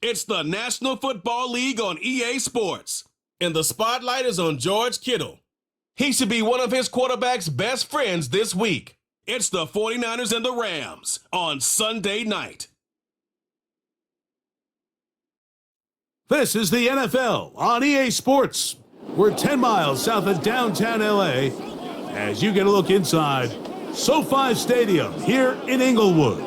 It's the National Football League on EA Sports, and the spotlight is on George Kittle. He should be one of his quarterback's best friends this week. It's the 49ers and the Rams on Sunday night. This is the NFL on EA Sports. We're 10 miles south of downtown LA as you get a look inside SoFi Stadium here in Inglewood.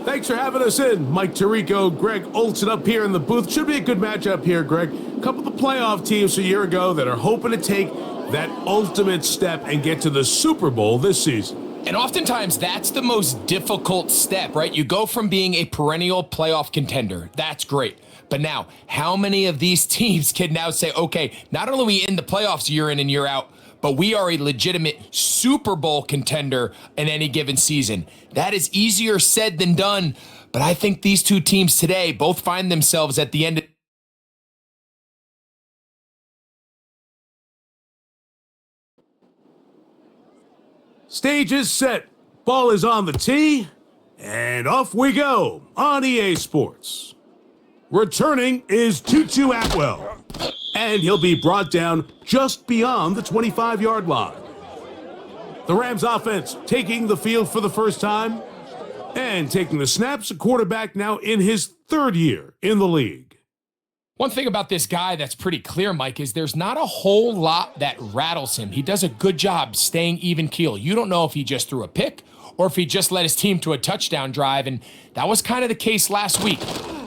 Thanks for having us in. Mike Tirico, Greg Olson up here in the booth. Should be a good matchup here, Greg. A couple of the playoff teams a year ago that are hoping to take that ultimate step and get to the Super Bowl this season. And oftentimes that's the most difficult step, right? You go from being a perennial playoff contender. That's great. But now, how many of these teams can now say, okay, not only are we in the playoffs year in and year out, but we are a legitimate Super Bowl contender in any given season? That is easier said than done. But I think these two teams today both find themselves at the end of Stage is set. Ball is on the tee. And off we go on EA Sports. Returning is Tutu Atwell. And he'll be brought down just beyond the 25-yard line. The Rams offense taking the field for the first time and taking the snaps, a quarterback now in his third year in the league. One thing about this guy that's pretty clear, Mike, is there's not a whole lot that rattles him. He does a good job staying even keel. You don't know if he just threw a pick or if he just led his team to a touchdown drive, and that was kind of the case last week.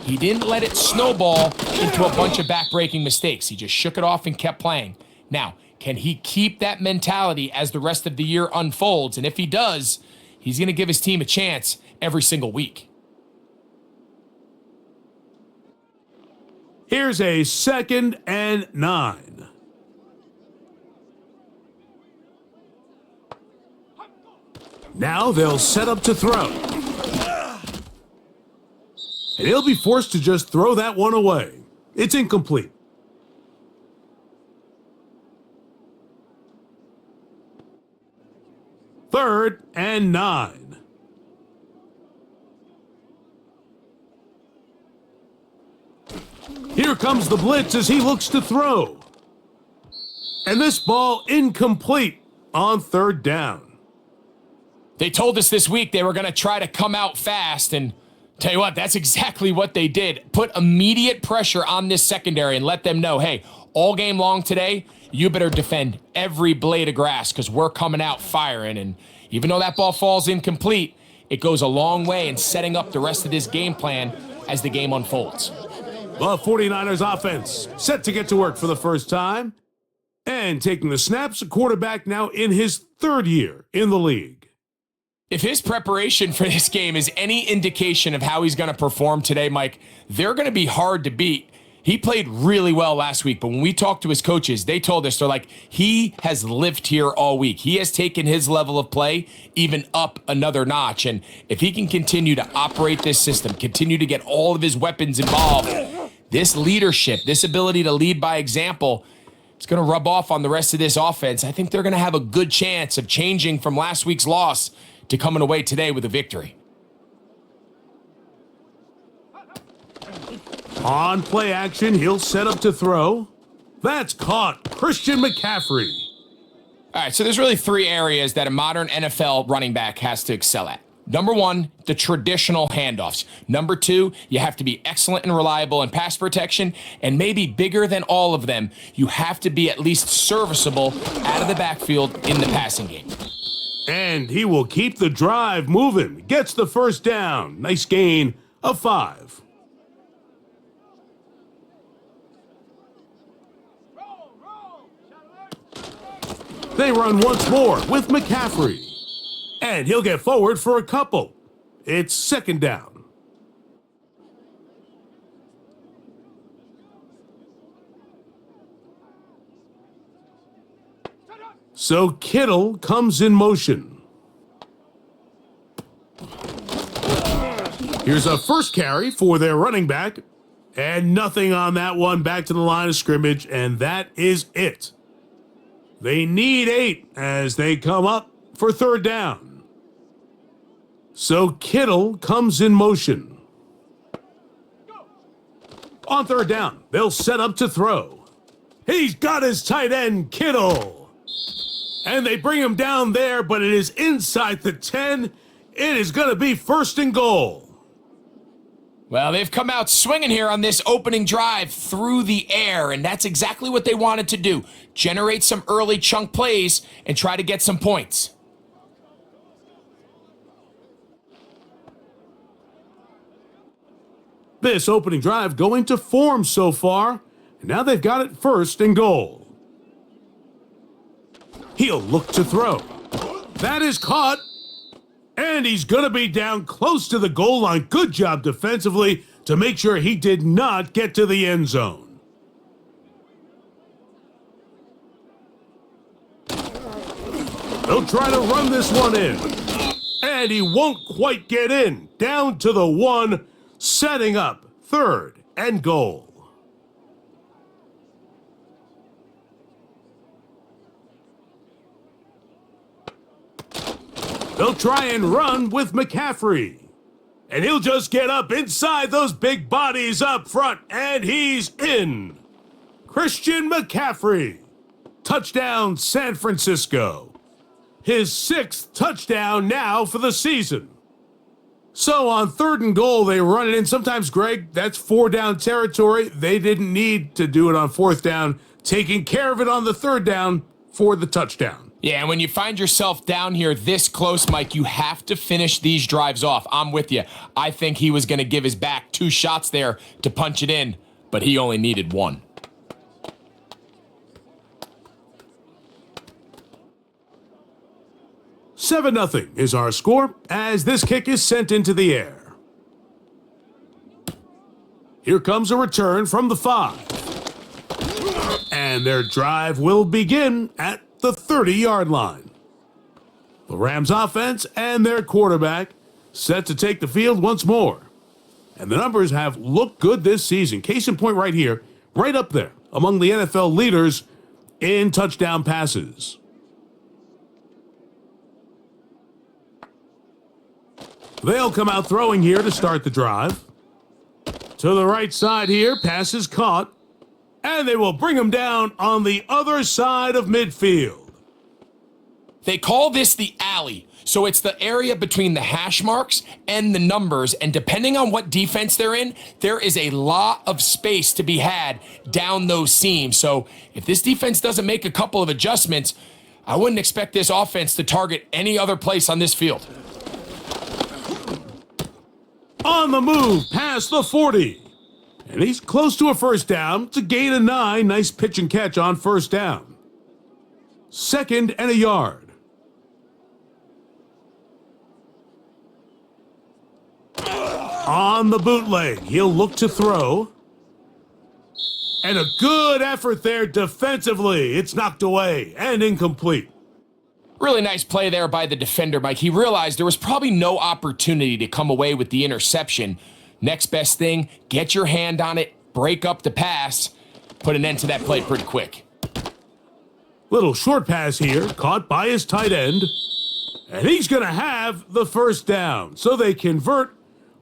He didn't let it snowball into a bunch of back-breaking mistakes. He just shook it off and kept playing. Now, can he keep that mentality as the rest of the year unfolds? And if he does, he's going to give his team a chance every single week. Here's a 2nd and 9. Now they'll set up to throw. And he'll be forced to just throw that one away. It's incomplete. Third and 9. Here comes the blitz as he looks to throw. And this ball incomplete on 3rd down. They told us this week they were going to try to come out fast, and tell you what, that's exactly what they did. Put immediate pressure on this secondary and let them know, hey, all game long today, you better defend every blade of grass because we're coming out firing. And even though that ball falls incomplete, it goes a long way in setting up the rest of this game plan as the game unfolds. The 49ers offense set to get to work for the first time. And taking the snaps, a quarterback now in his 3rd year in the league. If his preparation for this game is any indication of how he's going to perform today, Mike, they're going to be hard to beat. He played really well last week, but when we talked to his coaches, they told us, they're like, he has lived here all week. He has taken his level of play even up another notch. And if he can continue to operate this system, continue to get all of his weapons involved, this leadership, this ability to lead by example, it's going to rub off on the rest of this offense. I think they're going to have a good chance of changing from last week's loss to coming away today with a victory. On play action, he'll set up to throw. That's caught. Christian McCaffrey. All right, so there's really 3 areas that a modern NFL running back has to excel at. Number 1, the traditional handoffs. Number 2, you have to be excellent and reliable in pass protection. And maybe bigger than all of them, you have to be at least serviceable out of the backfield in the passing game. And he will keep the drive moving. Gets the first down. Nice gain of 5. They run once more with McCaffrey. And he'll get forward for a couple. It's 2nd down. So Kittle comes in motion. Here's a first carry for their running back. And nothing on that one. Back to the line of scrimmage, and that is it. They need 8 as they come up for 3rd down. So Kittle comes in motion. On third down, they'll set up to throw. He's got his tight end, Kittle. And they bring him down there, but it is inside the 10. It is going to be first and goal. Well, they've come out swinging here on this opening drive through the air, and that's exactly what they wanted to do. Generate some early chunk plays and try to get some points. This opening drive going to form so far, and now they've got it first and goal. He'll look to throw. That is caught. And he's going to be down close to the goal line. Good job defensively to make sure he did not get to the end zone. They'll try to run this one in. And he won't quite get in. Down to the 1, setting up third and goal. They'll try and run with McCaffrey. And he'll just get up inside those big bodies up front. And he's in. Christian McCaffrey. Touchdown, San Francisco. His 6th touchdown now for the season. So on third and goal, they run it in. Sometimes, Greg, that's 4-down territory. They didn't need to do it on 4th down. Taking care of it on the 3rd down for the touchdown. Yeah, and when you find yourself down here this close, Mike, you have to finish these drives off. I'm with you. I think he was going to give his back 2 shots there to punch it in, but he only needed 1. $7-0 is our score as this kick is sent into the air. Here comes a return from the 5. And their drive will begin at the 30-yard line. The Rams offense and their quarterback set to take the field once more. And the numbers have looked good this season. Case in point right here, right up there among the NFL leaders in touchdown passes. They'll come out throwing here to start the drive. To the right side here, pass is caught. And they will bring him down on the other side of midfield. They call this the alley. So it's the area between the hash marks and the numbers. And depending on what defense they're in, there is a lot of space to be had down those seams. So if this defense doesn't make a couple of adjustments, I wouldn't expect this offense to target any other place on this field. On the move, past the 40. And he's close to a first down. It's a gain of 9. Nice pitch and catch on first down. 2nd and a yard. On the bootleg, he'll look to throw. And a good effort there defensively. It's knocked away and incomplete. Really nice play there by the defender, Mike. He realized there was probably no opportunity to come away with the interception. Next best thing, get your hand on it, break up the pass, put an end to that play pretty quick. Little short pass here, caught by his tight end. And he's going to have the first down. So they convert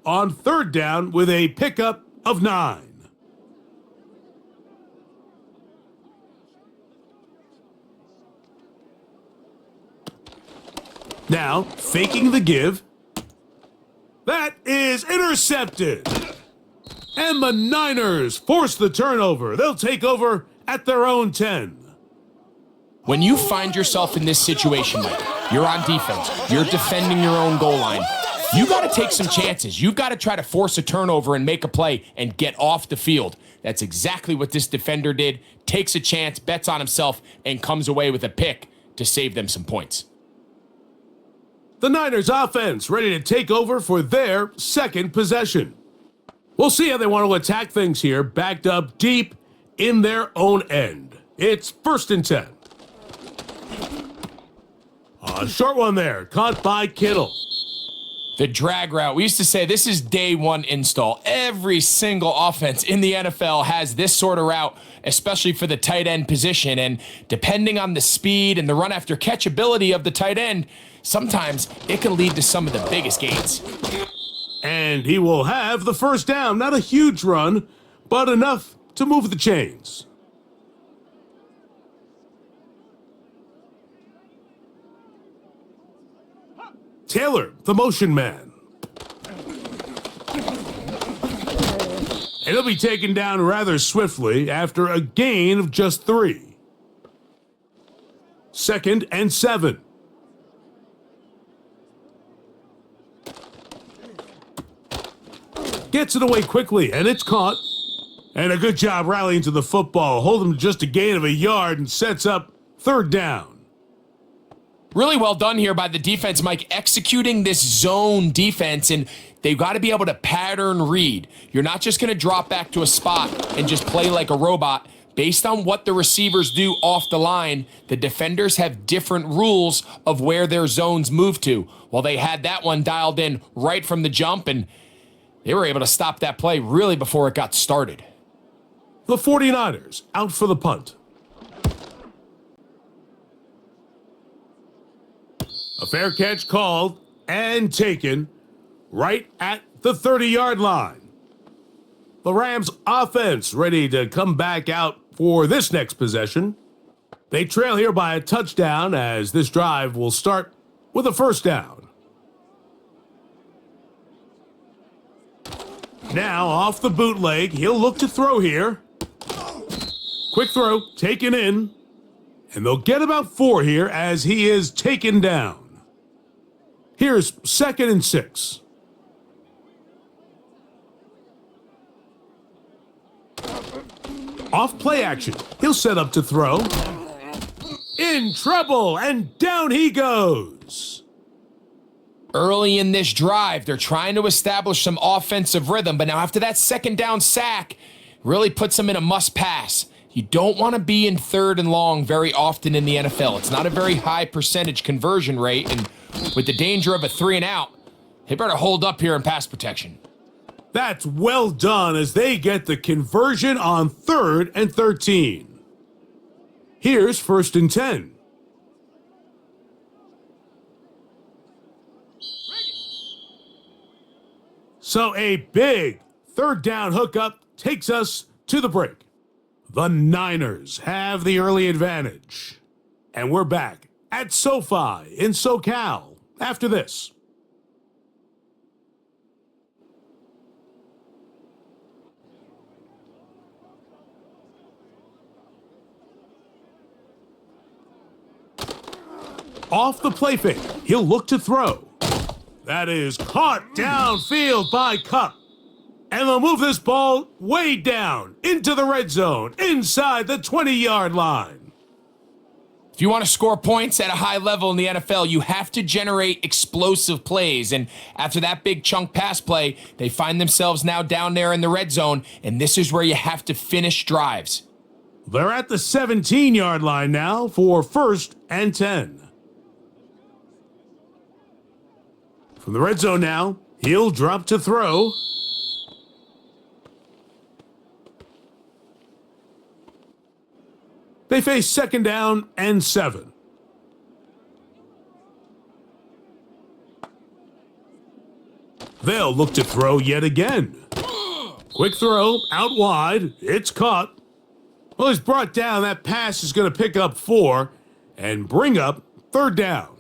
on 3rd down with a pickup of 9. Now, faking the give. That is intercepted. And the Niners force the turnover. They'll take over at their own 10. When you find yourself in this situation, Mike, you're on defense, you're defending your own goal line, you got to take some chances. You got to try to force a turnover and make a play and get off the field. That's exactly what this defender did. Takes a chance, bets on himself, and comes away with a pick to save them some points. The Niners offense ready to take over for their 2nd possession. We'll see how they want to attack things here, backed up deep in their own end. It's 1st and 10. A short one there, caught by Kittle. The drag route. We used to say this is day 1 install. Every single offense in the NFL has this sort of route, especially for the tight end position. And depending on the speed and the run after catch ability of the tight end, sometimes it can lead to some of the biggest gains. And he will have the first down. Not a huge run, but enough to move the chains. Taylor, the motion man. And he'll be taken down rather swiftly after a gain of just 3. 2nd and 7. Gets it away quickly, and it's caught. And a good job rallying to the football. Hold him to just a gain of a yard and sets up 3rd down. Really well done here by the defense, Mike, executing this zone defense, and they've got to be able to pattern read. You're not just going to drop back to a spot and just play like a robot. Based on what the receivers do off the line, the defenders have different rules of where their zones move to. Well, they had that one dialed in right from the jump, and they were able to stop that play really before it got started. The 49ers out for the punt. A fair catch called and taken right at the 30-yard line. The Rams offense ready to come back out for this next possession. They trail here by a touchdown as this drive will start with a 1st down. Now off the bootleg, he'll look to throw here. Quick throw, taken in. And they'll get about 4 here as he is taken down. Here's 2nd and 6. Off play action. He'll set up to throw. In trouble, and down he goes. Early in this drive, they're trying to establish some offensive rhythm, but now after that 2nd down sack, really puts them in a must pass. You don't want to be in 3rd and long very often in the NFL. It's not a very high percentage conversion rate, and with the danger of a 3 and out, they better hold up here in pass protection. That's well done as they get the conversion on 3rd and 13. Here's 1st and 10. So a big 3rd down hookup takes us to the break. The Niners have the early advantage. And we're back at SoFi in SoCal after this. Off the play fake, he'll look to throw. That is caught downfield by Kupp. And they'll move this ball way down into the red zone, inside the 20-yard line. If you want to score points at a high level in the NFL, you have to generate explosive plays. And after that big chunk pass play, they find themselves now down there in the red zone, and this is where you have to finish drives. They're at the 17-yard line now for 1st and 10. From the red zone now, he'll drop to throw. They face 2nd down and 7. They'll look to throw yet again. Quick throw, out wide, it's caught. Well, he's brought down. That pass is going to pick up 4 and bring up 3rd down.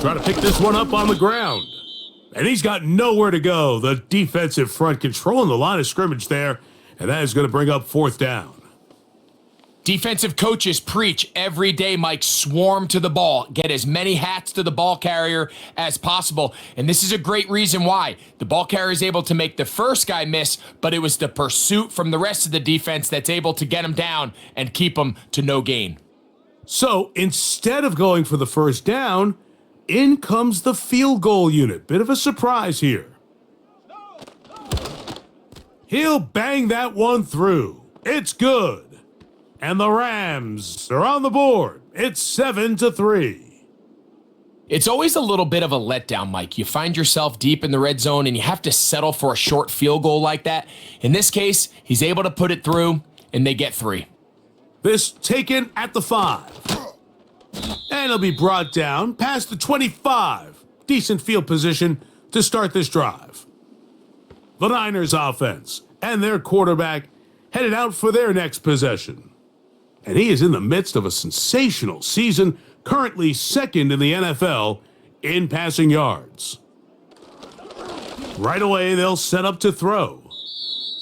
Trying to pick this one up on the ground. And he's got nowhere to go. The defensive front controlling the line of scrimmage there. And that is going to bring up 4th down. Defensive coaches preach every day, Mike, swarm to the ball. Get as many hats to the ball carrier as possible. And this is a great reason why. The ball carrier is able to make the first guy miss, but it was the pursuit from the rest of the defense that's able to get him down and keep him to no gain. So instead of going for the 1st down, in comes the field goal unit. Bit of a surprise here. He'll bang that one through. It's good. And the Rams are on the board. It's 7-3. It's always a little bit of a letdown, Mike. You find yourself deep in the red zone and you have to settle for a short field goal like that. In this case, he's able to put it through and they get 3. This taken at the 5. And he'll be brought down past the 25. Decent field position to start this drive. The Niners offense and their quarterback headed out for their next possession. And he is in the midst of a sensational season, currently second in the NFL in passing yards. Right away, they'll set up to throw.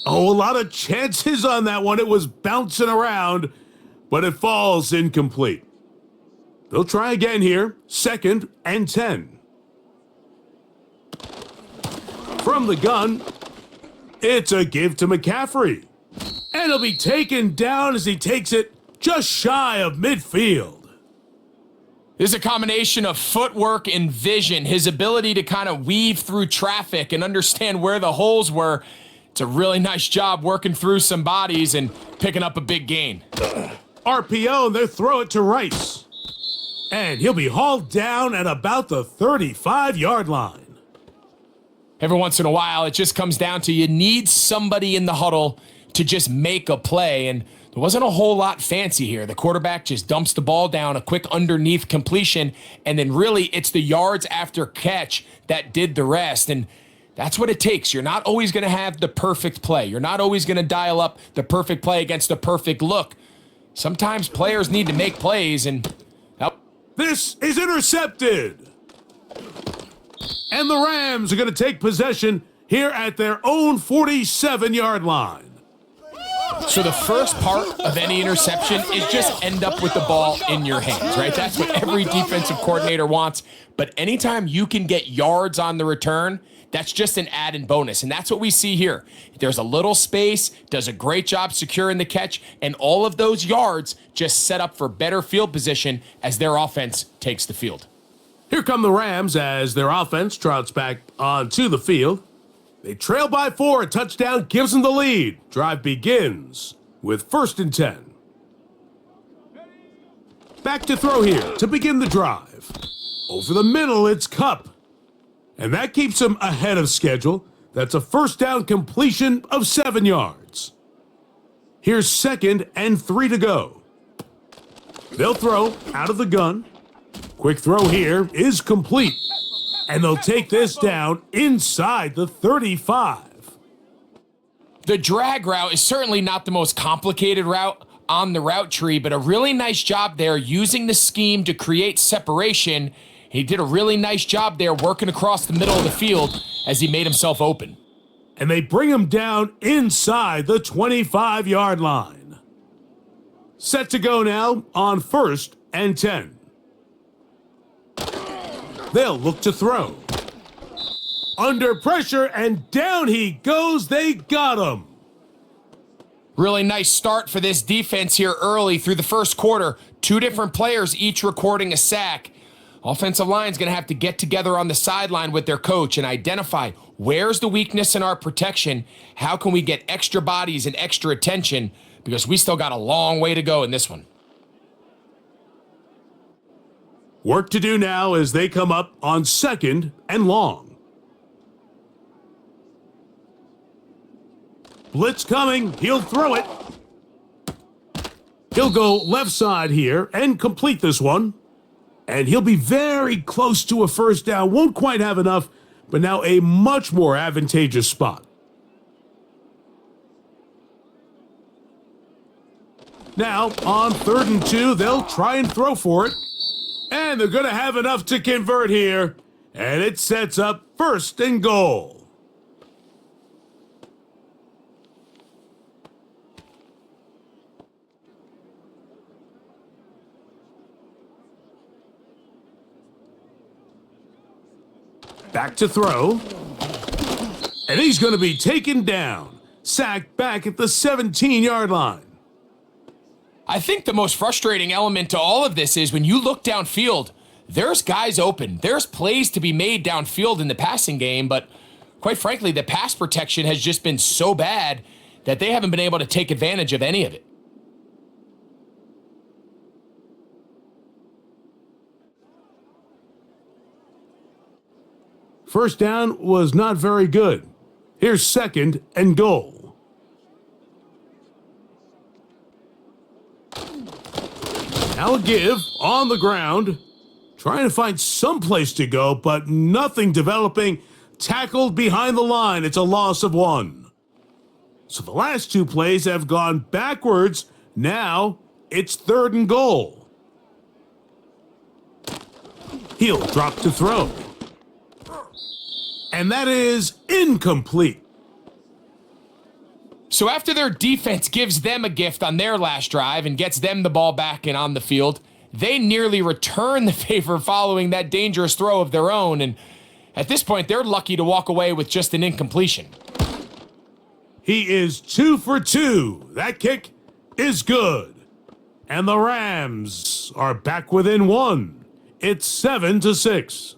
Oh, a lot of chances on that one. It was bouncing around, but it falls incomplete. They'll try again here, 2nd and 10. From the gun, it's a give to McCaffrey. And he'll be taken down as he takes it just shy of midfield. This is a combination of footwork and vision, his ability to kind of weave through traffic and understand where the holes were. It's a really nice job working through some bodies and picking up a big gain. RPO, and they throw it to Rice. And he'll be hauled down at about the 35-yard line. Every once in a while, it just comes down to you need somebody in the huddle to just make a play, and there wasn't a whole lot fancy here. The quarterback just dumps the ball down, a quick underneath completion, and then really it's the yards after catch that did the rest, and that's what it takes. You're not always going to have the perfect play. You're not always going to dial up the perfect play against the perfect look. Sometimes players need to make plays, and this is intercepted. And the Rams are going to take possession here at their own 47-yard line. So the first part of any interception is just end up with the ball in your hands, right? That's what every defensive coordinator wants. But anytime you can get yards on the return, that's just an added bonus. And that's what we see here. There's a little space, does a great job securing the catch, and all of those yards just set up for better field position as their offense takes the field. Here come the Rams as their offense trots back onto the field. They trail by 4. A touchdown gives them the lead. Drive begins with 1st and 10. Back to throw here to begin the drive. Over the middle, it's Kupp. And that keeps him ahead of schedule. That's a 1st down completion of 7 yards. Here's 2nd and 3 to go. They'll throw out of the gun. Quick throw here is complete. And they'll take this down inside the 35. The drag route is certainly not the most complicated route on the route tree, but a really nice job there using the scheme to create separation. He did a really nice job there working across the middle of the field as he made himself open. And they bring him down inside the 25-yard line. Set to go now on 1st and 10. They'll look to throw. Under pressure, and down he goes. They got him. Really nice start for this defense here early through the first quarter. 2 different players each recording a sack. Offensive line's going to have to get together on the sideline with their coach and identify where's the weakness in our protection, how can we get extra bodies and extra attention, because we still got a long way to go in this one. Work to do now as they come up on 2nd and long. Blitz coming. He'll throw it. He'll go left side here and complete this one. And he'll be very close to a 1st down. Won't quite have enough, but now a much more advantageous spot. Now, on 3rd and 2, they'll try and throw for it. And they're going to have enough to convert here. And it sets up 1st and goal. Back to throw. And he's going to be taken down. Sacked back at the 17-yard line. I think the most frustrating element to all of this is when you look downfield, there's guys open. There's plays to be made downfield in the passing game, but quite frankly, the pass protection has just been so bad that they haven't been able to take advantage of any of it. First down was not very good. Here's 2nd and goal. Now a give on the ground. Trying to find some place to go, but nothing developing. Tackled behind the line. It's a loss of 1. So the last 2 plays have gone backwards. Now it's 3rd and goal. He'll drop to throw. And that is incomplete. So after their defense gives them a gift on their last drive and gets them the ball back and on the field, they nearly return the favor following that dangerous throw of their own. And at this point, they're lucky to walk away with just an incompletion. He is 2 for 2. That kick is good. And the Rams are back within 1. It's 7-6.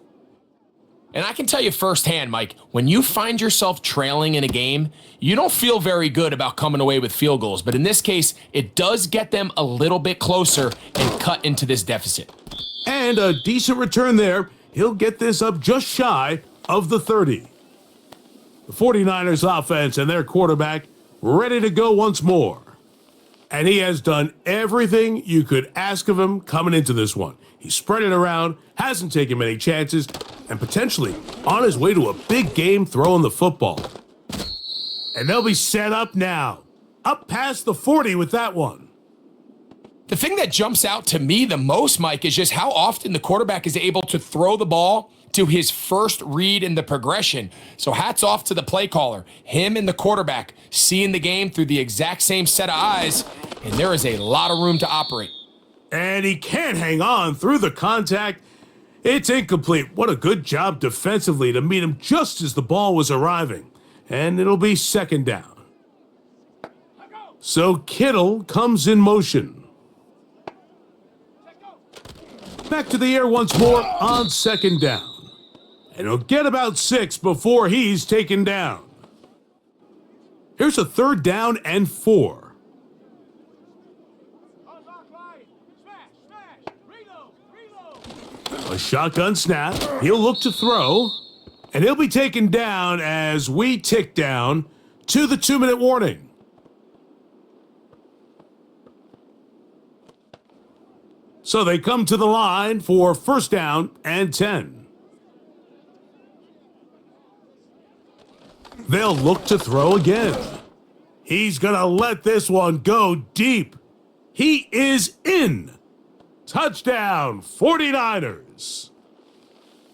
And I can tell you firsthand, Mike, when you find yourself trailing in a game, you don't feel very good about coming away with field goals. But in this case, it does get them a little bit closer and cut into this deficit. And a decent return there. He'll get this up just shy of the 30. The 49ers offense and their quarterback ready to go once more. And he has done everything you could ask of him coming into this one. He spread it around, hasn't taken many chances, and potentially on his way to a big game throwing the football. And they'll be set up now. Up past the 40 with that one. The thing that jumps out to me the most, Mike, is just how often the quarterback is able to throw the ball to his first read in the progression. So hats off to the play caller. Him and the quarterback seeing the game through the exact same set of eyes, and there is a lot of room to operate. And he can't hang on through the contact. It's incomplete. What a good job defensively to meet him just as the ball was arriving. And it'll be 2nd down. So Kittle comes in motion. Back to the air once more on 2nd down. And he'll get about 6 before he's taken down. Here's a 3rd down and 4. A shotgun snap. He'll look to throw. And he'll be taken down as we tick down to the 2-minute warning. So they come to the line for 1st down and 10. They'll look to throw again. He's going to let this one go deep. He is in. Touchdown, 49ers.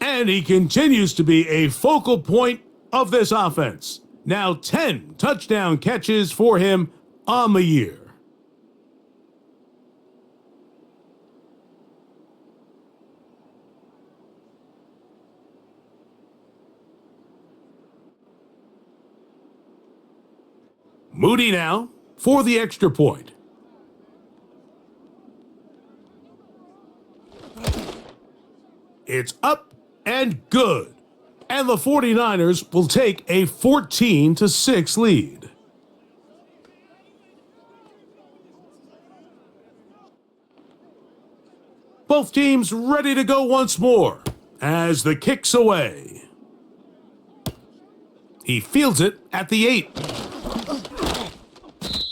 And he continues to be a focal point of this offense. Now 10 touchdown catches for him on the year. Moody now for the extra point. It's up and good. And the 49ers will take a 14-6 lead. Both teams ready to go once more as the kick's away. He fields it at the 8.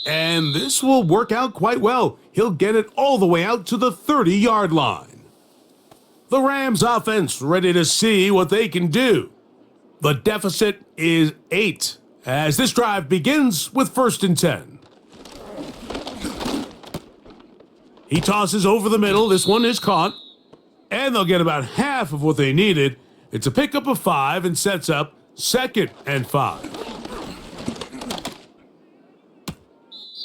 And this will work out quite well. He'll get it all the way out to the 30-yard line. The Rams offense ready to see what they can do. The deficit is 8 as this drive begins with 1st and 10. He tosses over the middle. This one is caught. And they'll get about half of what they needed. It's a pickup of 5 and sets up 2nd and 5.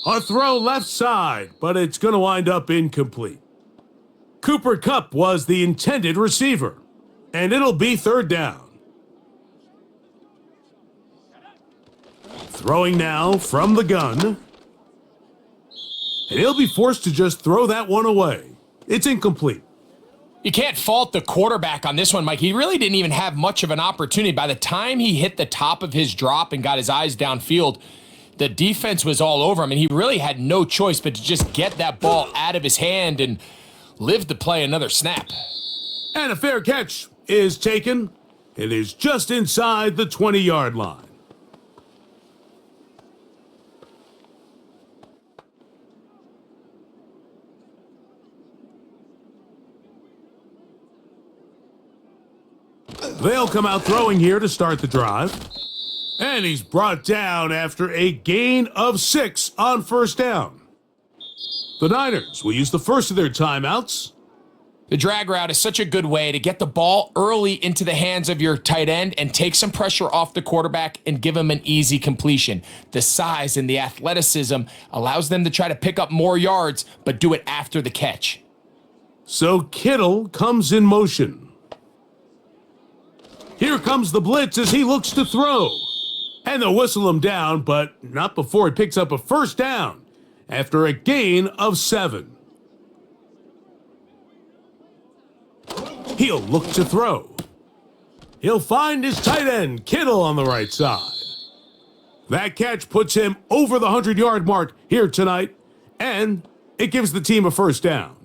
A throw left side, but it's going to wind up incomplete. Cooper Kupp was the intended receiver, and it'll be 3rd down. Throwing now from the gun. And he'll be forced to just throw that one away. It's incomplete. You can't fault the quarterback on this one, Mike. He really didn't even have much of an opportunity. By the time he hit the top of his drop and got his eyes downfield, the defense was all over him, and he really had no choice but to just get that ball out of his hand and live to play another snap. And a fair catch is taken. It is just inside the 20-yard line. They'll come out throwing here to start the drive. And he's brought down after a gain of 6 on first down. The Niners will use the first of their timeouts. The drag route is such a good way to get the ball early into the hands of your tight end and take some pressure off the quarterback and give him an easy completion. The size and the athleticism allows them to try to pick up more yards, but do it after the catch. So Kittle comes in motion. Here comes the blitz as he looks to throw. And they'll whistle him down, but not before he picks up a first down after a gain of 7. He'll look to throw. He'll find his tight end, Kittle, on the right side. That catch puts him over the 100-yard mark here tonight, and it gives the team a first down.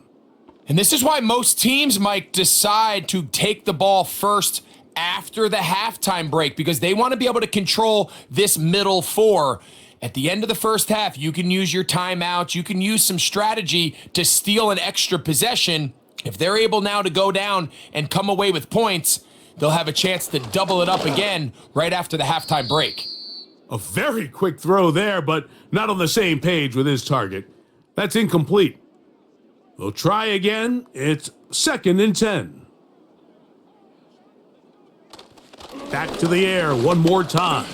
And this is why most teams, Mike, decide to take the ball first after the halftime break, because they want to be able to control this middle 4. At the end of the first half, you can use your timeouts. You can use some strategy to steal an extra possession. If they're able now to go down and come away with points, they'll have a chance to double it up again right after the halftime break. A very quick throw there, but not on the same page with his target. That's incomplete. They'll try again. It's 2nd and 10. Back to the air one more time.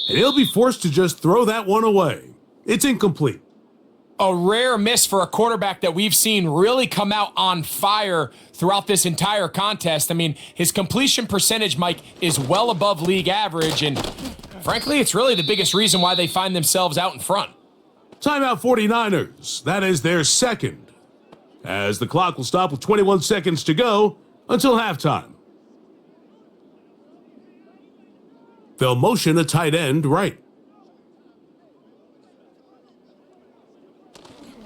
And he'll be forced to just throw that one away. It's incomplete. A rare miss for a quarterback that we've seen really come out on fire throughout this entire contest. I mean, his completion percentage, Mike, is well above league average, and frankly, it's really the biggest reason why they find themselves out in front. Timeout 49ers. That is their second, as the clock will stop with 21 seconds to go until halftime. They'll motion a tight end right.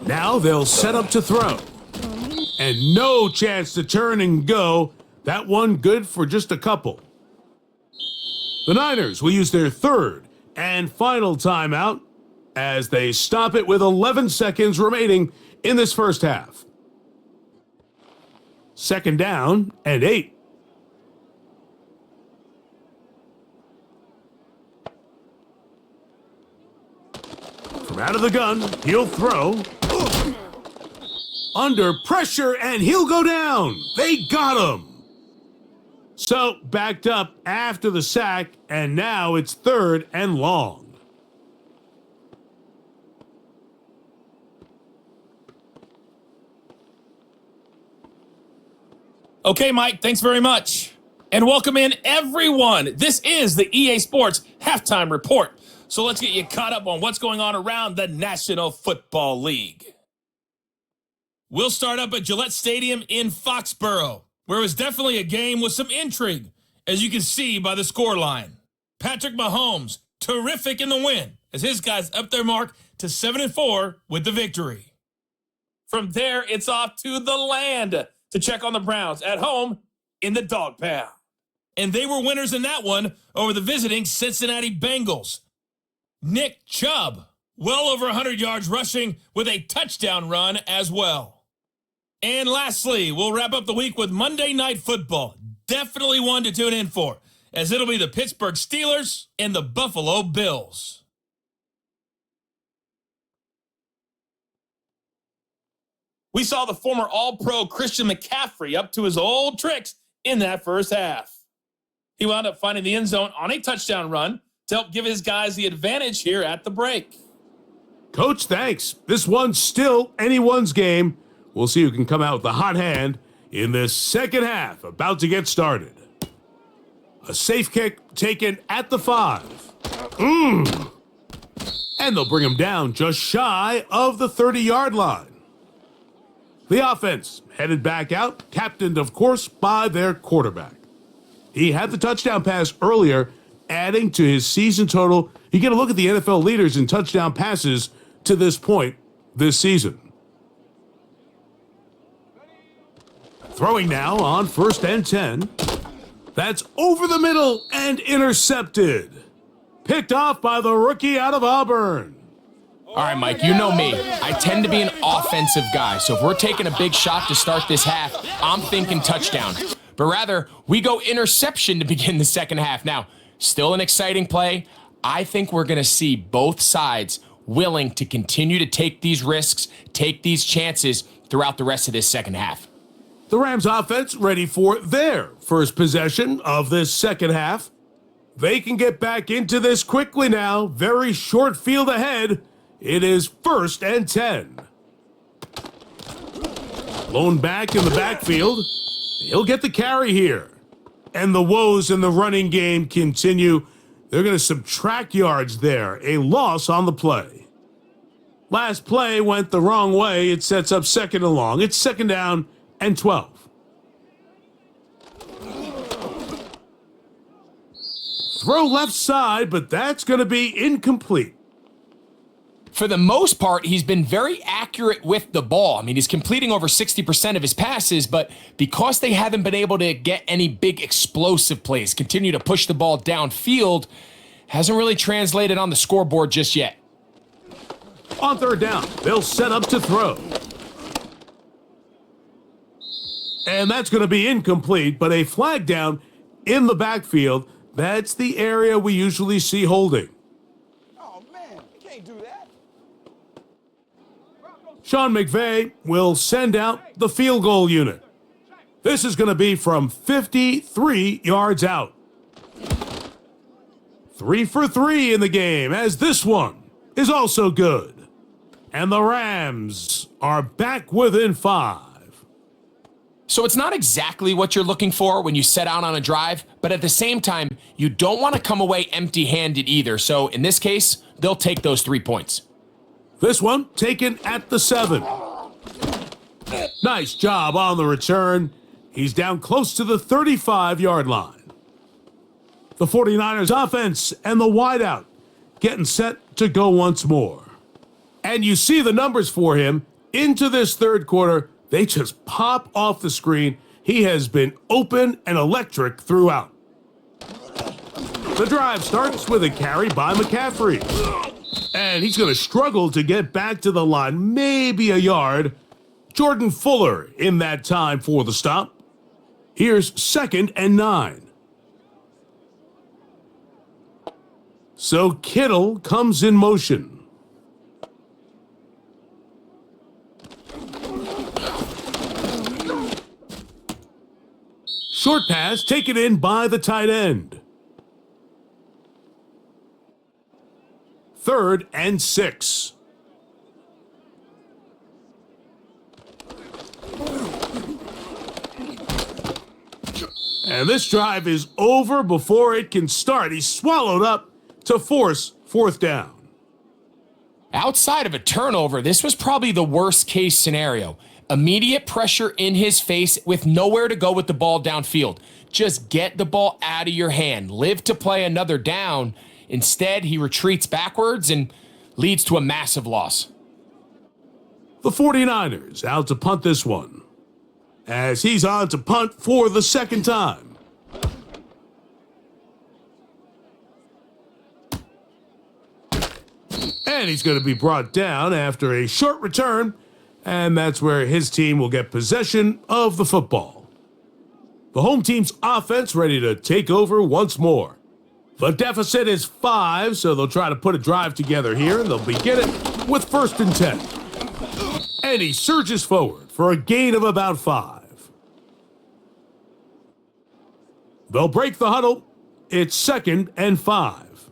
Now they'll set up to throw. And no chance to turn and go. That one good for just a couple. The Niners will use their third and final timeout as they stop it with 11 seconds remaining in this first half. 2nd down and 8. From out of the gun, he'll throw. Under pressure, and he'll go down. They got him. So, backed up after the sack, and now it's 3rd and long. Okay, Mike, thanks very much. And welcome in, everyone. This is the EA Sports Halftime Report. So let's get you caught up on what's going on around the National Football League. We'll start up at Gillette Stadium in Foxborough, where it was definitely a game with some intrigue, as you can see by the scoreline. Patrick Mahomes, terrific in the win, as his guys upped their mark to 7-4 with the victory. From there, it's off to the land to check on the Browns at home in the Dog Pound. And they were winners in that one over the visiting Cincinnati Bengals. Nick Chubb, well over 100 yards rushing with a touchdown run as well. And lastly, we'll wrap up the week with Monday Night Football. Definitely one to tune in for, as it'll be the Pittsburgh Steelers and the Buffalo Bills. We saw the former All-Pro Christian McCaffrey up to his old tricks in that first half. He wound up finding the end zone on a touchdown run to help give his guys the advantage here at the break. Coach, thanks. This one's still anyone's game. We'll see who can come out with the hot hand in this second half, about to get started. A safe kick taken at the 5. And they'll bring him down just shy of the 30-yard line. The offense headed back out, captained, of course, by their quarterback. He had the touchdown pass earlier, adding to his season total. You get a look at the NFL leaders in touchdown passes to this point this season. Throwing now on 1st and 10. That's over the middle and intercepted. Picked off by the rookie out of Auburn. All right, Mike, you know me. I tend to be an offensive guy, so if we're taking a big shot to start this half, I'm thinking touchdown. but rather we go interception to begin the second half. Now, still an exciting play. I think we're going to see both sides willing to continue to take these risks, take these chances throughout the rest of this second half. The Rams offense ready for their first possession of this second half. They can get back into this quickly now. Very short field ahead. It is 1st and 10. Blown back in the backfield. He'll get the carry here. And the woes in the running game continue. They're going to subtract yards there. A loss on the play. Last play went the wrong way. It sets up 2nd and long. It's 2nd down and 12. Throw left side, but that's going to be incomplete. For the most part, he's been very accurate with the ball. I mean, he's completing over 60% of his passes, but because they haven't been able to get any big explosive plays, continue to push the ball downfield, hasn't really translated on the scoreboard just yet. On 3rd down, they'll set up to throw. And that's going to be incomplete, but a flag down in the backfield. That's the area we usually see holding. Oh, man, you can't do that. Sean McVay will send out the field goal unit. This is going to be from 53 yards out. 3 for 3 in the game, as this one is also good. And the Rams are back within 5. So it's not exactly what you're looking for when you set out on a drive, but at the same time, you don't want to come away empty-handed either. So in this case, they'll take those 3 points. This one taken at the 7. Nice job on the return. He's down close to the 35-yard line. The 49ers offense and the wideout getting set to go once more. And you see the numbers for him into this third quarter. They just pop off the screen. He has been open and electric throughout. The drive starts with a carry by McCaffrey. And he's going to struggle to get back to the line, maybe a yard. Jordan Fuller in that time for the stop. Here's 2nd and 9. So Kittle comes in motion. Short pass taken in by the tight end. 3rd and 6. And this drive is over before it can start. He's swallowed up to force 4th down. Outside of a turnover, this was probably the worst case scenario. Immediate pressure in his face with nowhere to go with the ball downfield. Just get the ball out of your hand. Live to play another down. Instead, he retreats backwards and leads to a massive loss. The 49ers out to punt this one, as he's on to punt for the 2nd time. And he's going to be brought down after a short return, and that's where his team will get possession of the football. The home team's offense ready to take over once more. The deficit is 5, so they'll try to put a drive together here, and they'll begin it with 1st and 10. And he surges forward for a gain of about 5. They'll break the huddle. It's 2nd and 5.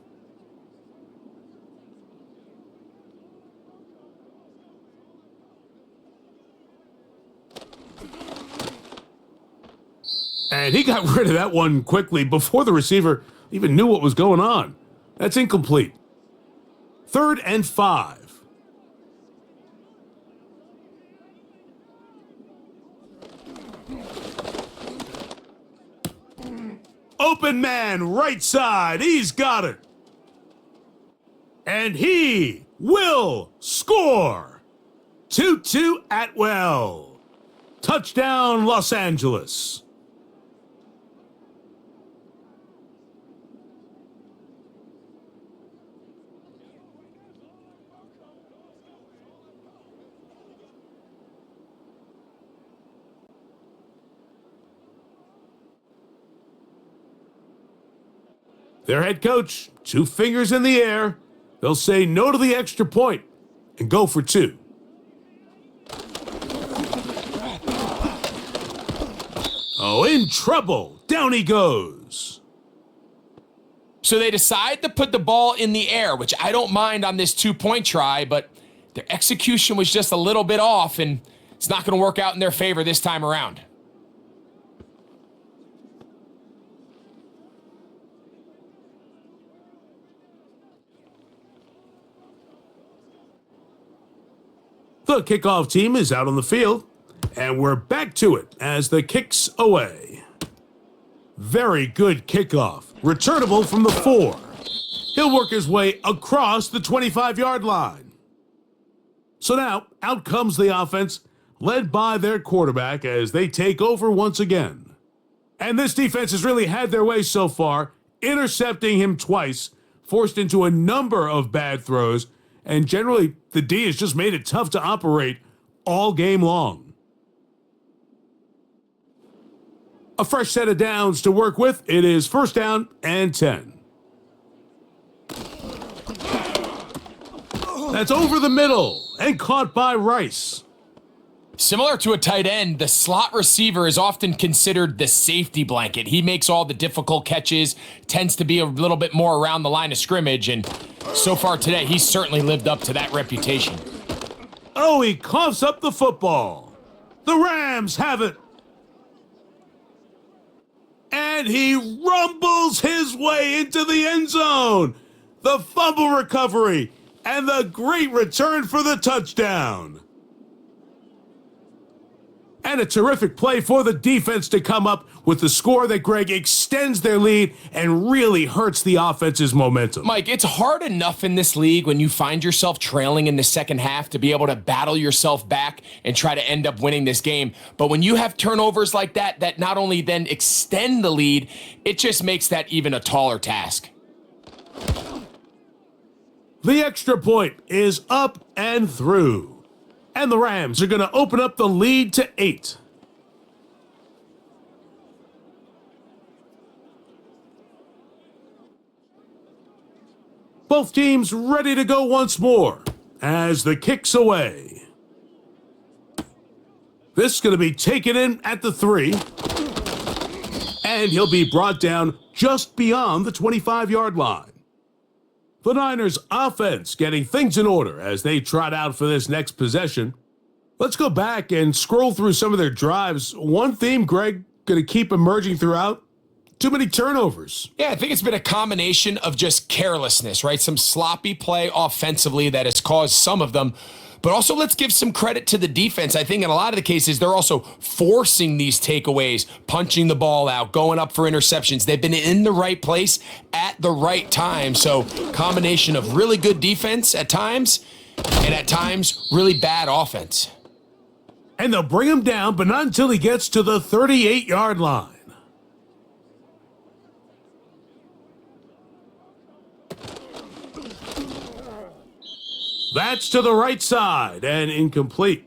And he got rid of that one quickly before the receiver even knew what was going on. That's incomplete. 3rd and 5. Open man, right side. He's got it. And he will score. Tutu Atwell. Touchdown, Los Angeles. Their head coach, 2 fingers in the air. They'll say no to the extra point and go for 2. Oh, in trouble. Down he goes. So they decide to put the ball in the air, which I don't mind on this 2-point try, but their execution was just a little bit off, and it's not going to work out in their favor this time around. The kickoff team is out on the field, and we're back to it as the kick's away. Very good kickoff, returnable from the 4. He'll work his way across the 25-yard line. So now, out comes the offense, led by their quarterback as they take over once again. And this defense has really had their way so far, intercepting him twice, forced into a number of bad throws, and generally, the D has just made it tough to operate all game long. A fresh set of downs to work with. It is 1st down and 10. That's over the middle and caught by Rice. Similar to a tight end, the slot receiver is often considered the safety blanket. He makes all the difficult catches, tends to be a little bit more around the line of scrimmage, and so far today, he's certainly lived up to that reputation. Oh, he coughs up the football. The Rams have it. And he rumbles his way into the end zone. The fumble recovery and the great return for the touchdown. And a terrific play for the defense to come up with the score that, Greg, extends their lead and really hurts the offense's momentum. Mike, it's hard enough in this league when you find yourself trailing in the second half to be able to battle yourself back and try to end up winning this game. But when you have turnovers like that, that not only then extend the lead, it just makes that even a taller task. The extra point is up and through. And the Rams are going to open up the lead to 8. Both teams ready to go once more as the kick's away. This is going to be taken in at the 3. And he'll be brought down just beyond the 25-yard line. The Niners offense getting things in order as they trot out for this next possession. Let's go back and scroll through some of their drives. One theme, Greg, going to keep emerging throughout. Too many turnovers. Yeah, I think it's been a combination of just carelessness, right? Some sloppy play offensively that has caused some of them. But also, let's give some credit to the defense. I think in a lot of the cases, they're also forcing these takeaways, punching the ball out, going up for interceptions. They've been in the right place at the right time. So, combination of really good defense at times, and at times, really bad offense. And they'll bring him down, but not until he gets to the 38-yard line. That's to the right side and incomplete.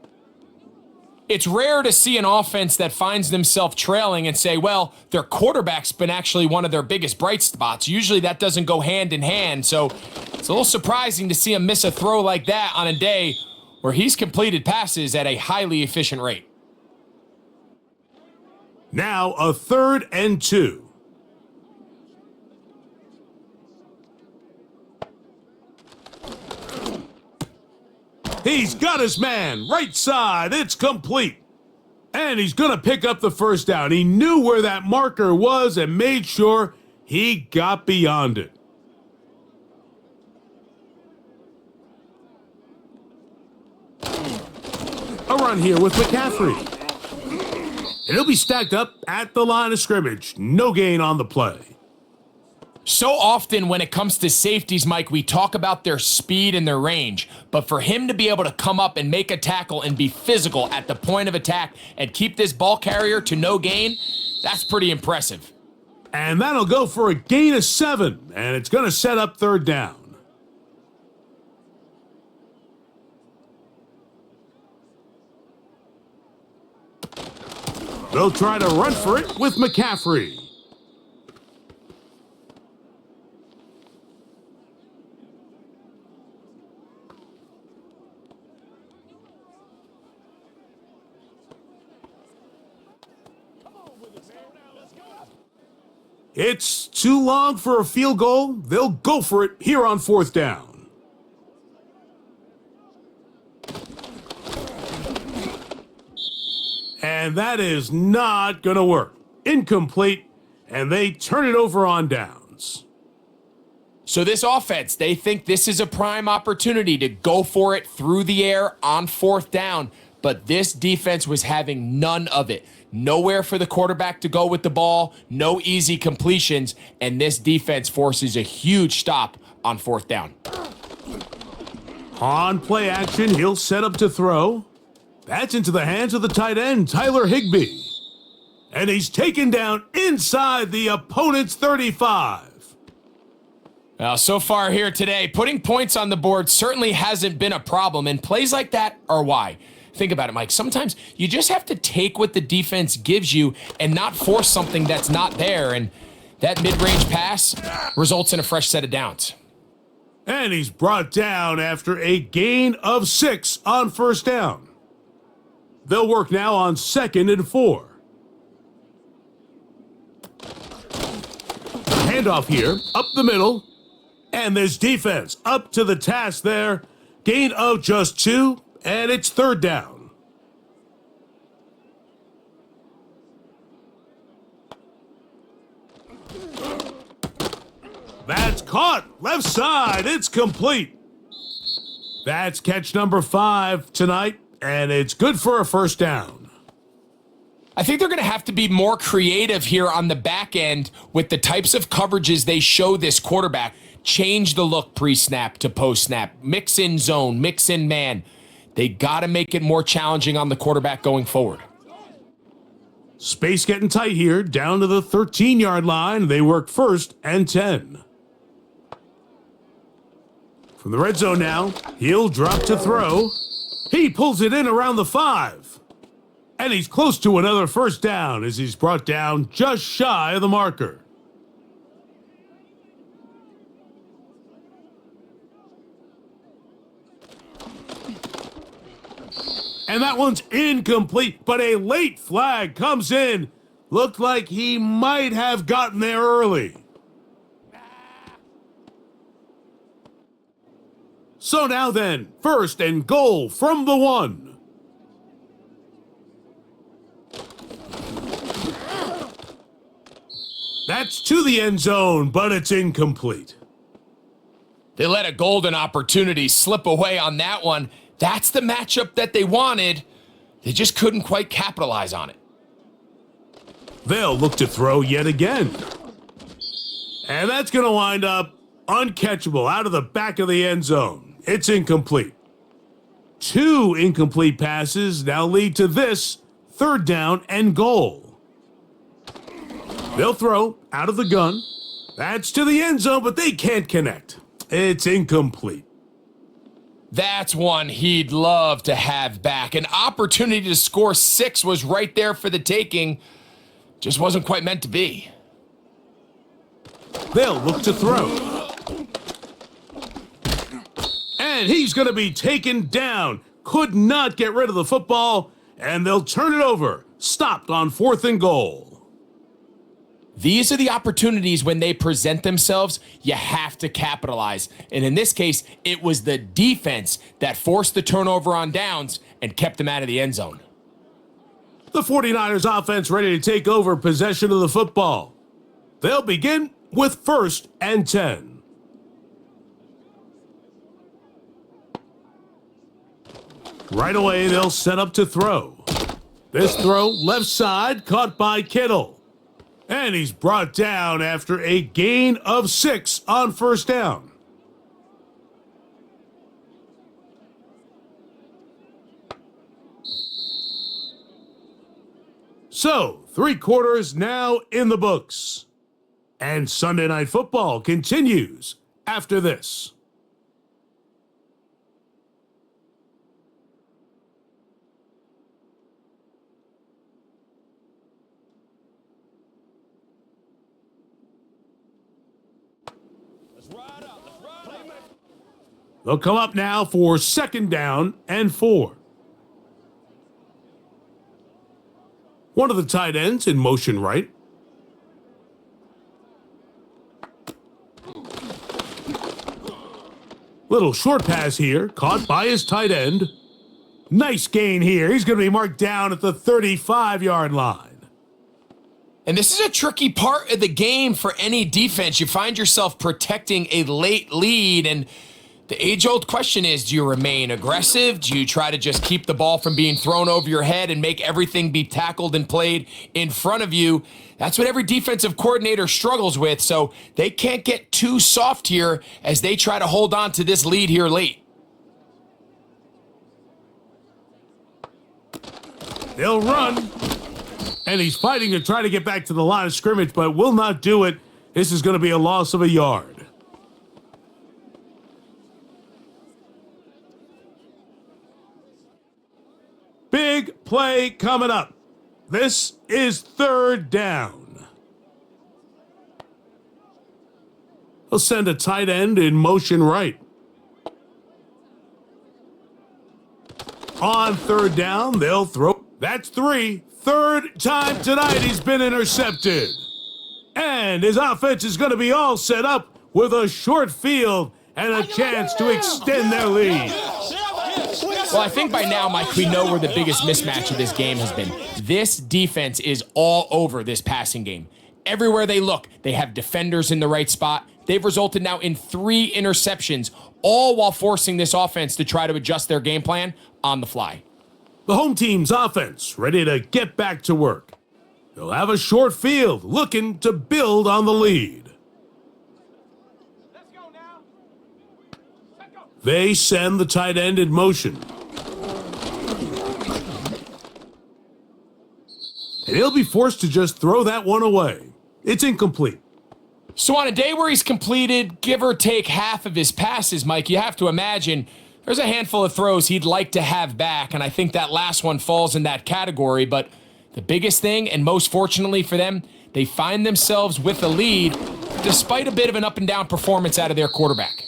It's rare to see an offense that finds themselves trailing and say, well, their quarterback's been actually one of their biggest bright spots. Usually that doesn't go hand in hand. So it's a little surprising to see him miss a throw like that on a day where he's completed passes at a highly efficient rate. Now a 3rd and 2. He's got his man, right side, it's complete. And he's going to pick up the 1st down. He knew where that marker was and made sure he got beyond it. A run here with McCaffrey. And he'll be stacked up at the line of scrimmage. No gain on the play. So often when it comes to safeties, Mike, we talk about their speed and their range, but for him to be able to come up and make a tackle and be physical at the point of attack and keep this ball carrier to no gain, that's pretty impressive. And that'll go for a gain of 7, and it's going to set up 3rd down. They'll try to run for it with McCaffrey. It's too long for a field goal. They'll go for it here on 4th down. And that is not going to work. Incomplete, and they turn it over on downs. So this offense, they think this is a prime opportunity to go for it through the air on 4th down, but this defense was having none of it. Nowhere for the quarterback to go with the ball, no easy completions, and this defense forces a huge stop on 4th down. On play action, he'll set up to throw. That's into the hands of the tight end, Tyler Higbee. And he's taken down inside the opponent's 35. Well, so far here today, putting points on the board certainly hasn't been a problem, and plays like that are why. Think about it, Mike. Sometimes you just have to take what the defense gives you and not force something that's not there, and that mid-range pass results in a fresh set of downs. And he's brought down after a gain of 6 on 1st down. They'll work now on 2nd and 4. Handoff here, up the middle. And this defense up to the task there. Gain of just 2, and it's 3rd down. That's caught. Left side. It's complete. That's catch number 5 tonight, and it's good for a 1st down. I think they're going to have to be more creative here on the back end with the types of coverages they show this quarterback. Change the look pre-snap to post-snap. Mix in zone, mix in man. They got to make it more challenging on the quarterback going forward. Space getting tight here, down to the 13-yard line. They work 1st and 10. From the red zone now, he'll drop to throw. He pulls it in around the 5. And he's close to another 1st down as he's brought down just shy of the marker. And that one's incomplete, but a late flag comes in. Looked like he might have gotten there early. So now then, 1st and goal from the 1. That's to the end zone, but it's incomplete. They let a golden opportunity slip away on that one. That's the matchup that they wanted. They just couldn't quite capitalize on it. They'll look to throw yet again. And that's going to wind up uncatchable out of the back of the end zone. It's incomplete. 2 incomplete passes now lead to this 3rd down and goal. They'll throw out of the gun. That's to the end zone, but they can't connect. It's incomplete. That's one he'd love to have back. An opportunity to score 6 was right there for the taking. Just wasn't quite meant to be. They'll look to throw. And he's going to be taken down. Could not get rid of the football, and they'll turn it over. Stopped on 4th and goal. These are the opportunities when they present themselves, you have to capitalize. And in this case, it was the defense that forced the turnover on downs and kept them out of the end zone. The 49ers offense ready to take over possession of the football. They'll begin with 1st and 10. Right away, they'll set up to throw. This throw left side caught by Kittle. And he's brought down after a gain of 6 on 1st down. So, 3 quarters now in the books. And Sunday Night Football continues after this. They'll come up now for 2nd down and 4. One of the tight ends in motion right. Little short pass here, caught by his tight end. Nice gain here. He's going to be marked down at the 35-yard line. And this is a tricky part of the game for any defense. You find yourself protecting a late lead, and the age-old question is, do you remain aggressive? Do you try to just keep the ball from being thrown over your head and make everything be tackled and played in front of you? That's what every defensive coordinator struggles with, so they can't get too soft here as they try to hold on to this lead here late. They'll run. And he's fighting to try to get back to the line of scrimmage, but will not do it. This is going to be a loss of a yard. Big play coming up. This is third down. He'll send a tight end in motion right. On third down, they'll throw. That's 3. Third time tonight he's been intercepted. And his offense is going to be all set up with a short field and a chance to extend their lead. Well, I think by now, Mike, we know where the biggest mismatch of this game has been. This defense is all over this passing game. Everywhere they look, they have defenders in the right spot. They've resulted now in 3 interceptions, all while forcing this offense to try to adjust their game plan on the fly. The home team's offense ready to get back to work. They'll have a short field looking to build on the lead. Let's go now. Let's go. They send the tight end in motion. And he'll be forced to just throw that one away. It's incomplete. So on a day where he's completed, give or take half of his passes, Mike, you have to imagine there's a handful of throws he'd like to have back, and I think that last one falls in that category. But the biggest thing, and most fortunately for them, they find themselves with a lead despite a bit of an up-and-down performance out of their quarterback.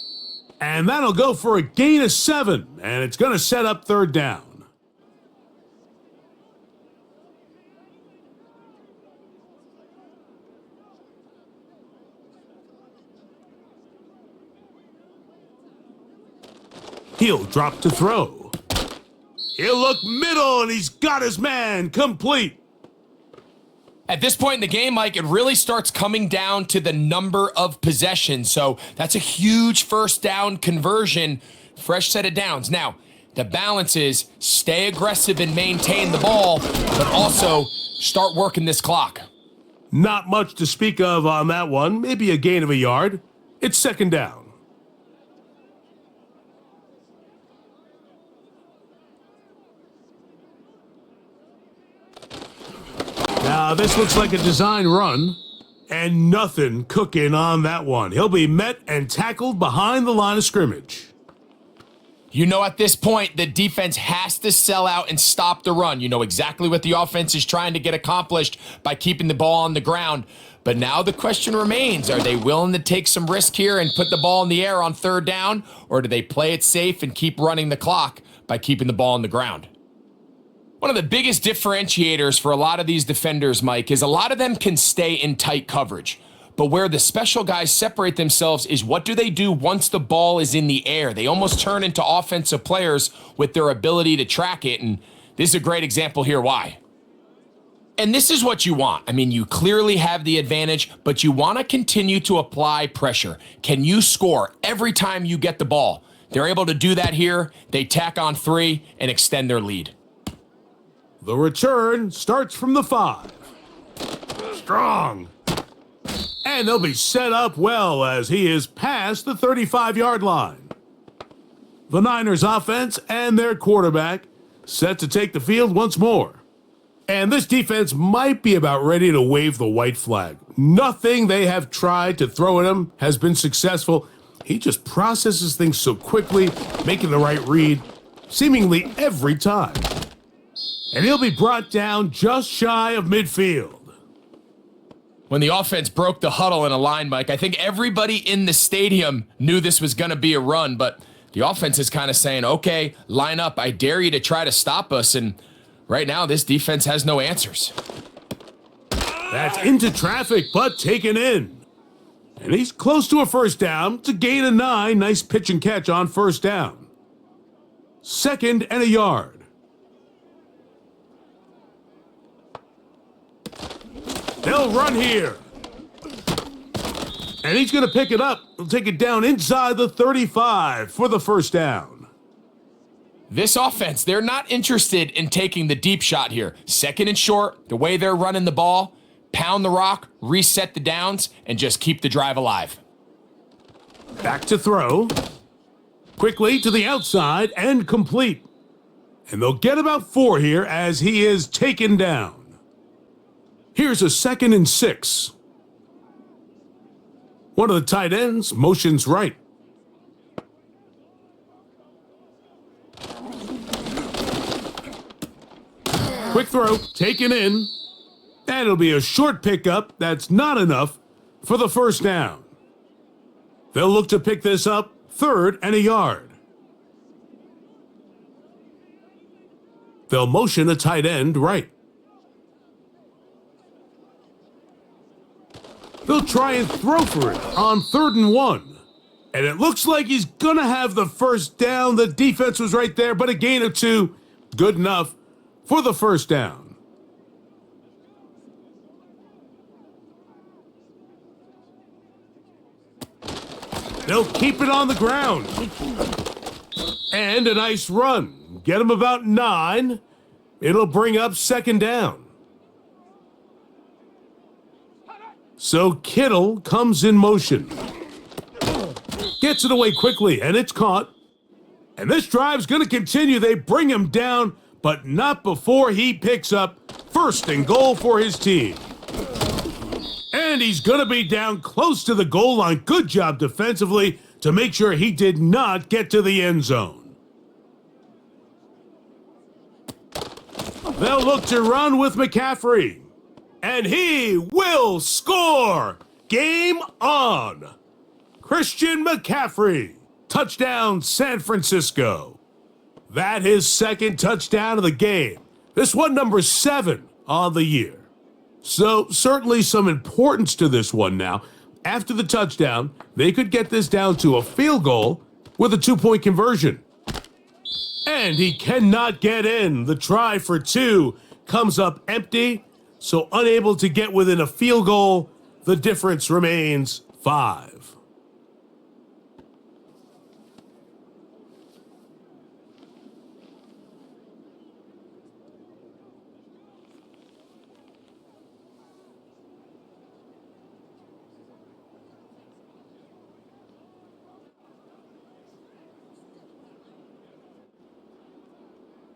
And that'll go for a gain of 7, and it's going to set up third down. He'll drop to throw. He'll look middle, and he's got his man complete. At this point in the game, Mike, it really starts coming down to the number of possessions. So that's a huge first down conversion, fresh set of downs. Now, the balance is stay aggressive and maintain the ball, but also start working this clock. Not much to speak of on that one. Maybe a gain of a yard. It's second down. Now, this looks like a design run, and nothing cooking on that one. He'll be met and tackled behind the line of scrimmage. You know, at this point, the defense has to sell out and stop the run. You know exactly what the offense is trying to get accomplished by keeping the ball on the ground. But now the question remains, are they willing to take some risk here and put the ball in the air on third down, or do they play it safe and keep running the clock by keeping the ball on the ground? One of the biggest differentiators for a lot of these defenders, Mike, is a lot of them can stay in tight coverage. But where the special guys separate themselves is what do they do once the ball is in the air? They almost turn into offensive players with their ability to track it, and this is a great example here why. And this is what you want. I mean, you clearly have the advantage, but you want to continue to apply pressure. Can you score every time you get the ball? They're able to do that here. They tack on 3 and extend their lead. The return starts from the 5. Strong. And they'll be set up well as he is past the 35-yard line. The Niners offense and their quarterback set to take the field once more. And this defense might be about ready to wave the white flag. Nothing they have tried to throw at him has been successful. He just processes things so quickly, making the right read, seemingly every time. And he'll be brought down just shy of midfield. When the offense broke the huddle in a line, Mike, I think everybody in the stadium knew this was going to be a run, but the offense is kind of saying, okay, line up. I dare you to try to stop us. And right now, this defense has no answers. That's into traffic, but taken in. And he's close to a first down. It's a gain of 9. Nice pitch and catch on first down. 2nd and a yard. They'll run here. And he's going to pick it up. He'll take it down inside the 35 for the first down. This offense, they're not interested in taking the deep shot here. 2nd and short, the way they're running the ball, pound the rock, reset the downs, and just keep the drive alive. Back to throw. Quickly to the outside and complete. And they'll get about 4 here as he is taken down. Here's a 2nd and 6. One of the tight ends motions right. Quick throw, taken in. And it'll be a short pickup. That's not enough for the first down. They'll look to pick this up 3rd and a yard. They'll motion a tight end right. They'll try and throw for it on 3rd and 1. And it looks like he's going to have the first down. The defense was right there, but a gain of 2. Good enough for the first down. They'll keep it on the ground. And a nice run. Get him about 9. It'll bring up 2nd down. So Kittle comes in motion. Gets it away quickly, and it's caught. And this drive's going to continue. They bring him down, but not before he picks up 1st and goal for his team. And he's going to be down close to the goal line. Good job defensively to make sure he did not get to the end zone. They'll look to run with McCaffrey. And he will score! Game on! Christian McCaffrey. Touchdown, San Francisco. That his 2nd touchdown of the game. This one number 7 on the year. So certainly some importance to this one now. After the touchdown, they could get this down to a field goal with a 2-point conversion. And he cannot get in. The try for 2 comes up empty, so unable to get within a field goal. The difference remains 5.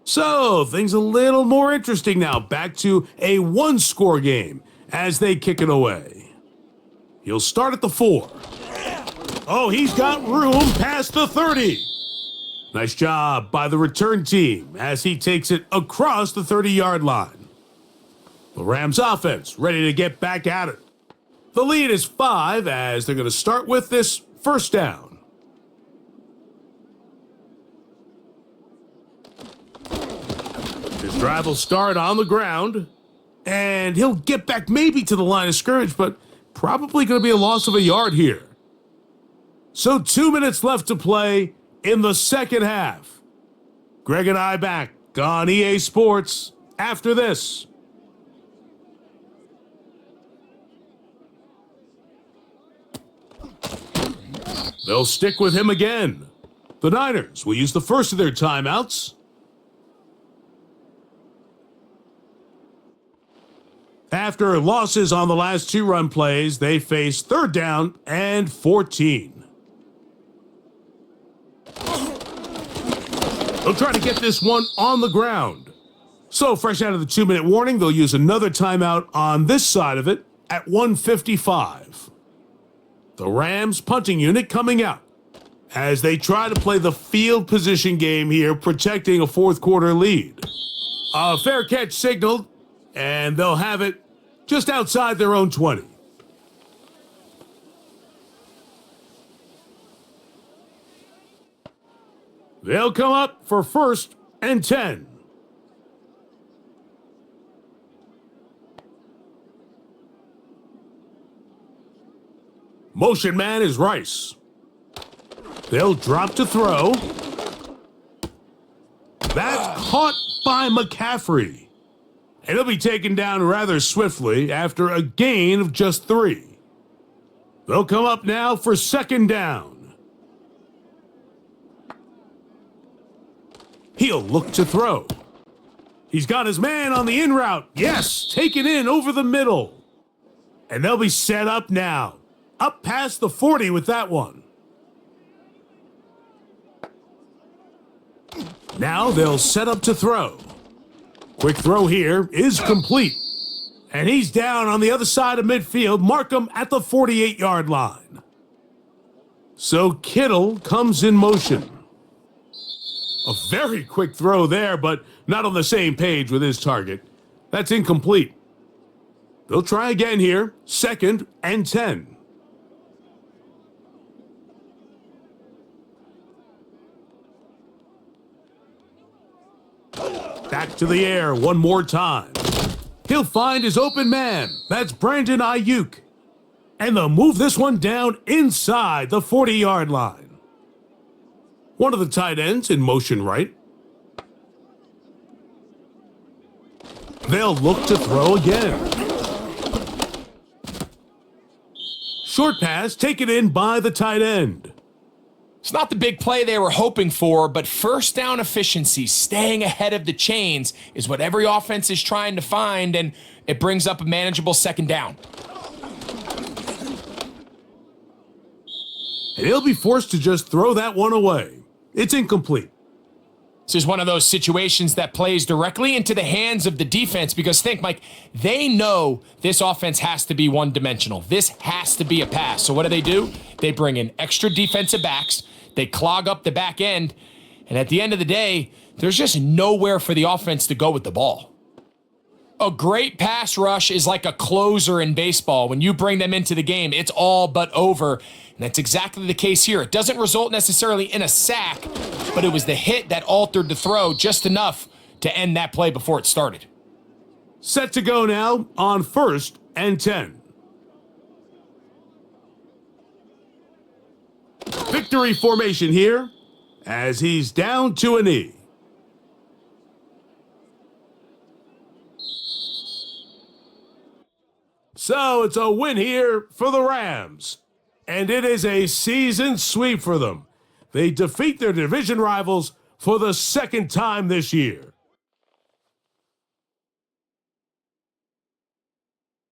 So, things a little more interesting now. Back to a 1-score game as they kick it away. He'll start at the 4. Oh, he's got room past the 30. Nice job by the return team as he takes it across the 30-yard line. The Rams offense ready to get back at it. The lead is 5 as they're going to start with this first down. His drive will start on the ground, and he'll get back maybe to the line of scrimmage, but probably going to be a loss of a yard here. So 2 minutes left to play in the second half. Greg and I back on EA Sports after this. They'll stick with him again. The Niners will use the first of their timeouts. After losses on the last 2 run plays, they face 3rd down and 14. They'll try to get this one on the ground. So fresh out of the 2-minute warning, they'll use another timeout on this side of it at 1:55. The Rams punting unit coming out as they try to play the field position game here, protecting a 4th quarter lead. A fair catch signaled, and they'll have it just outside their own 20. They'll come up for 1st and 10. Motion man is Rice. They'll drop to throw. That's caught by McCaffrey. And he'll be taken down rather swiftly after a gain of just 3. They'll come up now for second down. He'll look to throw. He's got his man on the in route. Yes, taken in over the middle. And they'll be set up now. Up past the 40 with that one. Now they'll set up to throw. Quick throw here is complete. And he's down on the other side of midfield. Mark him at the 48-yard line. So Kittle comes in motion. A very quick throw there, but not on the same page with his target. That's incomplete. They'll try again here. 2nd and 10. Back to the air one more time. He'll find his open man. That's Brandon Ayuk. And they'll move this one down inside the 40-yard line. One of the tight ends in motion right. They'll look to throw again. Short pass taken in by the tight end. It's not the big play they were hoping for, but first down efficiency, staying ahead of the chains, is what every offense is trying to find, and it brings up a manageable second down. And he'll be forced to just throw that one away. It's incomplete. This is one of those situations that plays directly into the hands of the defense because think, Mike, they know this offense has to be one-dimensional. This has to be a pass. So what do? They bring in extra defensive backs. They clog up the back end. And at the end of the day, there's just nowhere for the offense to go with the ball. A great pass rush is like a closer in baseball. When you bring them into the game, it's all but over. And that's exactly the case here. It doesn't result necessarily in a sack, but it was the hit that altered the throw just enough to end that play before it started. Set to go now on 1st and 10. Victory formation here as he's down to a knee. So it's a win here for the Rams. And it is a season sweep for them. They defeat their division rivals for the 2nd time this year.